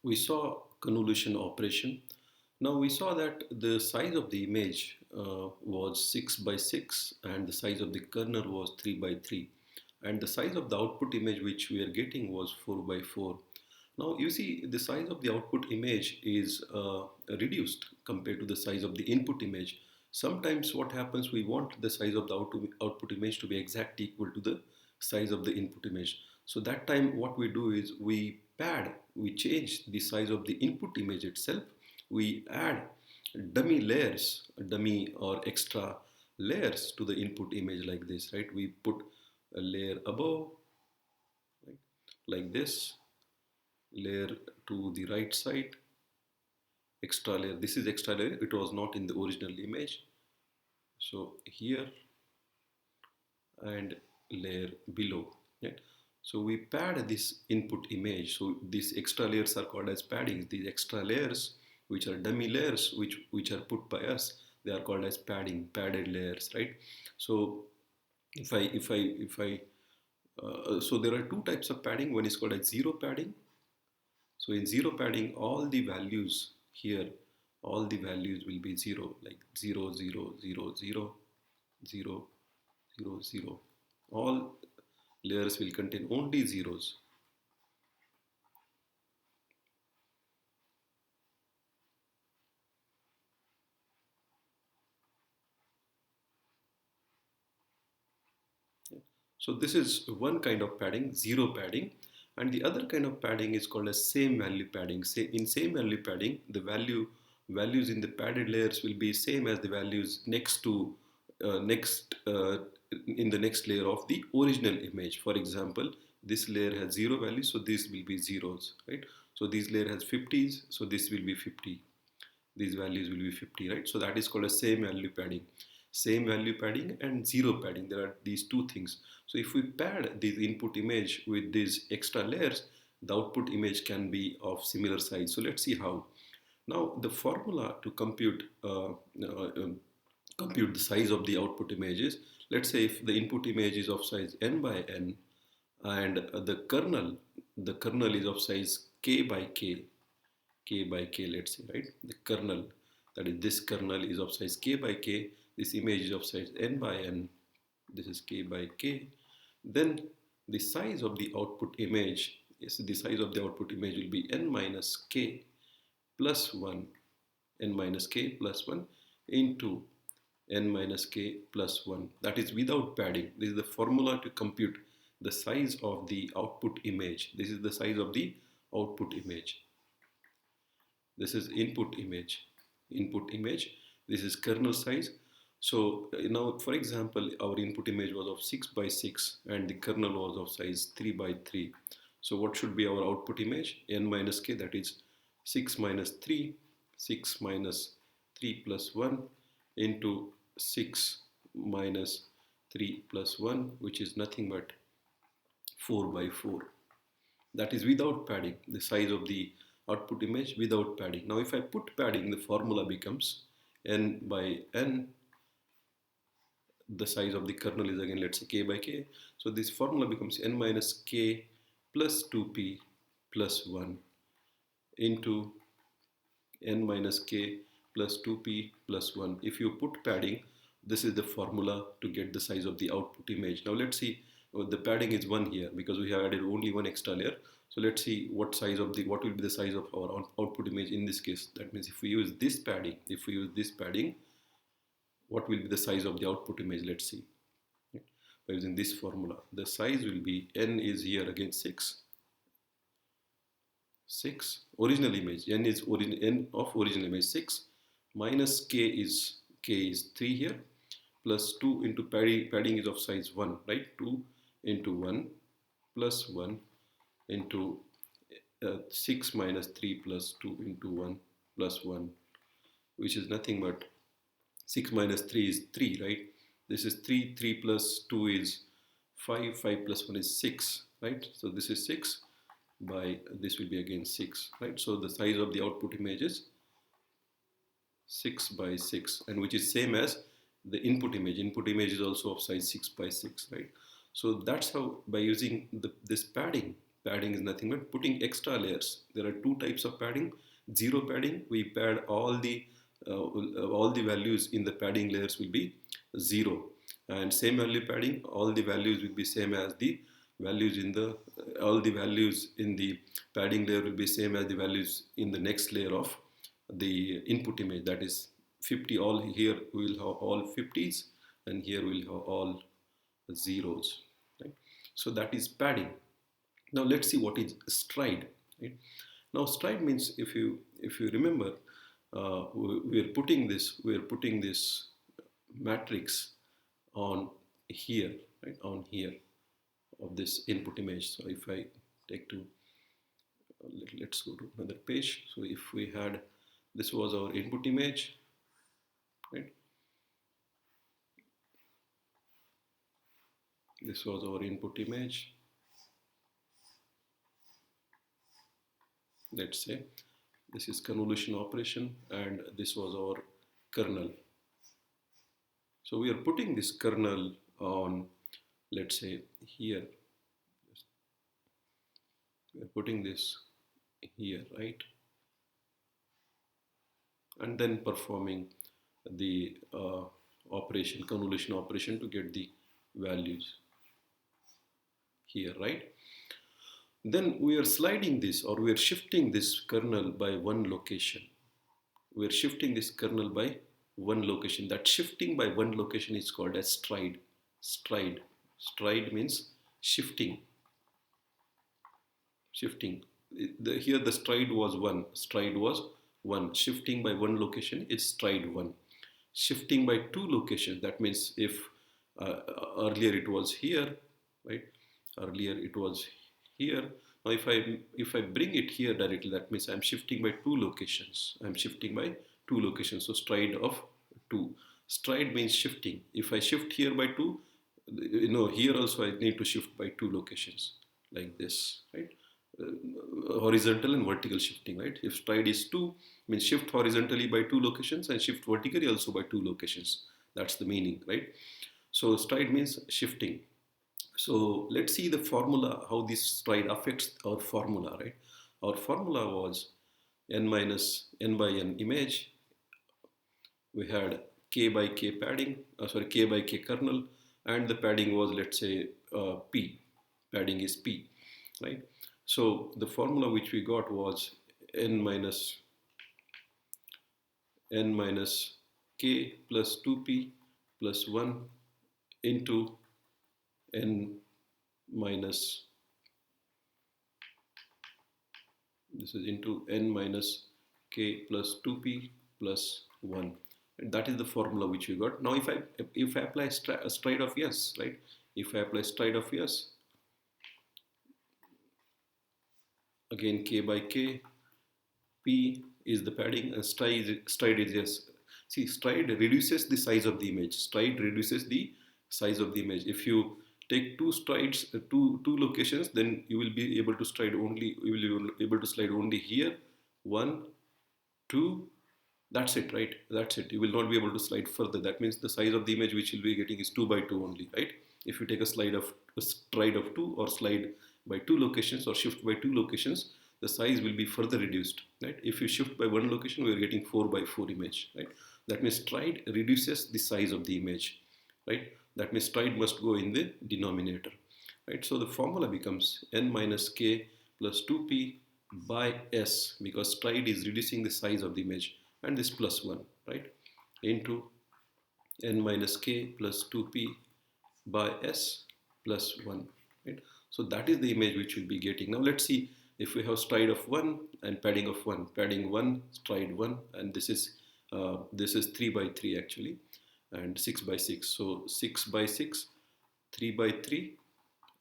We saw convolution operation. Now we saw that the size of the image was 6 by 6 and the size of the kernel was 3 by 3 and the size of the output image which we are getting was 4 by 4. Now you see the size of the output image is reduced compared to the size of the input image. Sometimes what happens, we want the size of the output image to be exactly equal to the size of the input image. So that time what we do is we change the size of the input image itself. We add dummy layers, dummy or extra layers to the input image like this, right? We put a layer above, right? Like this, layer to the right side, extra layer. This is extra layer. It was not in the original image. So here and layer below, right? So we pad this input image. So these extra layers are called as paddings. These extra layers, which are dummy layers, which are put by us, they are called as padded layers, right? So so there are two types of padding. One is called as zero padding. So in zero padding, all the values here, all the values will be zero, like 0, 0, 0, 0, 0, 0, 0. All layers will contain only zeros. So this is one kind of padding, zero padding. And the other kind of padding is called as same value padding. Say in same value padding, the values in the padded layers will be same as the values next to next in the next layer of the original image. For example, this layer has zero value, so this will be zeros, right? So this layer has 50s, so this will be 50. These values will be 50, right? So that is called a same value padding. Same value padding and zero padding, there are these two things. So if we pad this input image with these extra layers, the output image can be of similar size. So let's see how. Now the formula to compute the size of the output image is, let's say if the input image is of size n by n and the kernel is of size k by k, k by k, let's say, right? The kernel, that is this kernel is of size k by k, this image is of size n by n, this is k by k, then the size of the output image will be n minus k plus 1, n minus k plus 1 into n minus k plus 1. That is without padding. This is the formula to compute the size of the output image. This is the size of the output image. This is input image. This is kernel size. So now, for example, our input image was of 6 by 6 and the kernel was of size 3 by 3. So what should be our output image? N minus k, that is 6 minus 3, 6 minus 3 plus 1 into 6 minus 3 plus 1, which is nothing but 4 by 4. That is without padding, the size of the output image without padding. Now if I put padding, the formula becomes n by n. The size of the kernel is again, let's say, k by k. So this formula becomes n minus k plus 2p plus 1 into n minus k plus 2p plus 1. If you put padding, this is the formula to get the size of the output image. Now let's see, the padding is 1 here because we have added only one extra layer. So let's see what will be the size of our output image in this case. That means if we use this padding, what will be the size of the output image? Let's see. By using this formula, the size will be, n is here again 6. Original image, n of original image 6 minus k is 3 here, plus 2 into padding is of size 1, right? 2 into 1 plus 1 into 6 minus 3 plus 2 into 1 plus 1, which is nothing but 6 minus 3 is 3, right? This is 3, 3 plus 2 is 5, 5 plus 1 is 6, right? So this is 6 by, this will be again 6, right? So the size of the output image is 6 by 6, and which is same as the input image. Input image is also of size 6 by 6, right? So that's how, by using this padding, Padding is nothing but putting extra layers. There are two types of padding. Zero padding, we pad all the values in the padding layers will be zero, and same value padding, all the values will be same as the values in the all the values in the padding layer will be same as the values in the next layer of the input image. That is 50. All here we will have all 50s, and here we will have all zeros. Right? So that is padding. Now let's see what is stride. Right? Now stride means, if you remember, we are putting this matrix on here, right, on here of this input image. So if I take to let's go to another page. So if we had, this was our input image, right? This was our input image. Let's say this is convolution operation, and this was our kernel. So we are putting this kernel on, let's say here. We are putting this here, right? And then performing the operation, convolution operation, to get the values here, right? Then we are sliding this, or we are shifting this kernel by one location. We are shifting this kernel by one location. That shifting by one location is called as stride. Stride means shifting. Here the stride was one. Shifting by one location is stride one. Shifting by two locations, that means if earlier it was here, right? Earlier it was here. Now if I bring it here directly, that means I'm shifting by two locations. So stride of two. Stride means shifting. If I shift here by two, here also I need to shift by two locations, like this, right? Horizontal and vertical shifting, right? If stride is 2, means shift horizontally by two locations and shift vertically also by two locations. That's the meaning, right? So stride means shifting. So let's see the formula, how this stride affects our formula, right? Our formula was n minus n by n image. We had k by k padding, k by k kernel, and the padding was, let's say, p. Padding is p, right? So the formula which we got was n minus k plus 2p plus 1 into n minus, this is into n minus k plus 2p plus 1. And that is the formula which we got. Now if I apply stride of s, right? If I apply stride of s, again k by k, p is the padding, and stride is yes. See, stride reduces the size of the image. Stride reduces the size of the image. If you take two strides, two locations, then you will be able to slide only here, 1, 2. That's it, right? That's it. You will not be able to slide further. That means the size of the image which you'll be getting is 2 by 2 only, right? If you take a stride of 2, or slide by two locations, or shift by two locations, the size will be further reduced, right? If you shift by one location, we are getting 4 by 4 image, right? That means stride reduces the size of the image, right? That means stride must go in the denominator, right? So the formula becomes n minus k plus 2p by s, because stride is reducing the size of the image, and this plus 1, right, into n minus k plus 2p by s plus 1, right? So that is the image which we'll be getting. Now let's see if we have stride of 1 and padding of 1. Padding 1, stride 1, and this is 3 by 3 actually, and 6 by 6. So 6 by 6, 3 by 3,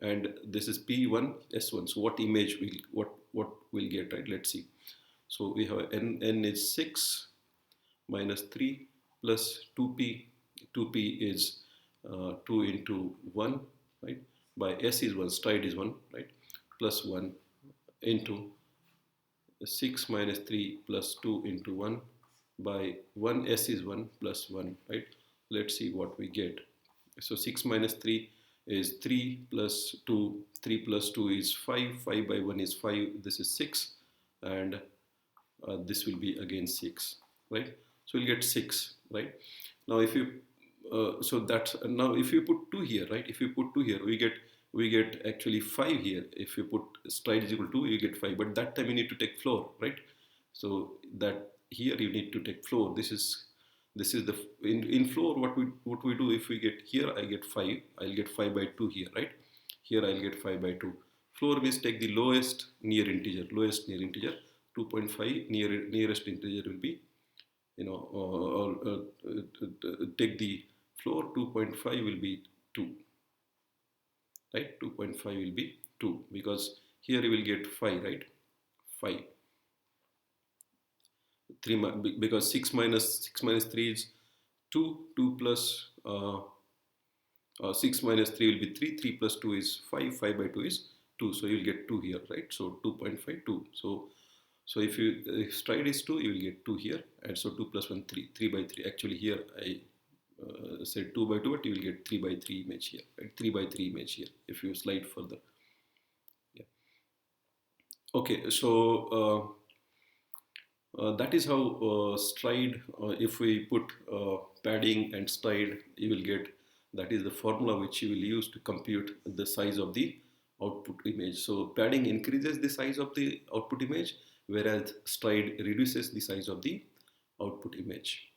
and this is P1, S1. So what image what we'll get, right? Let's see. So we have n is 6 minus 3 plus 2p. 2p is 2 into 1, right? By s is 1, stride is 1, right? Plus 1 into 6 minus 3 plus 2 into 1 by 1, s is 1 plus 1, right? Let's see what we get. So 6 minus 3 is 3 plus 2, 3 plus 2 is 5, 5 by 1 is 5, this is 6, and this will be again 6, right? So we'll get 6, right? Now if you so that's now if you put 2 here, right? If you put 2 here, we get actually 5 here. If you put stride is equal to 2, you get 5, but that time you need to take floor, right? So that here you need to take floor. This is the in floor. What we do, if we get here, I get 5, I'll get 5 by 2 here, right? Here I'll get 5 by 2. Floor means take the lowest near integer, 2.5 nearest integer will be, take the floor, 2.5 will be 2, right? 2.5 will be 2, because here you will get 5, right? 5, 3, because 6 minus 3 is 2, 2 plus 6 minus 3 will be 3, 3 plus 2 is 5, 5 by 2 is 2, so you'll get 2 here, right? So 2.5, 2. So if stride is 2, you will get 2 here, and so 2 plus 1, 3, 3 by 3. Actually here I said 2 by 2, but you will get 3 by 3 image here, right? 3 by 3 image here if you slide further. Yeah. Okay, so that is how stride, if we put padding and stride, you will get, that is the formula which you will use to compute the size of the output image. So padding increases the size of the output image, whereas stride reduces the size of the output image.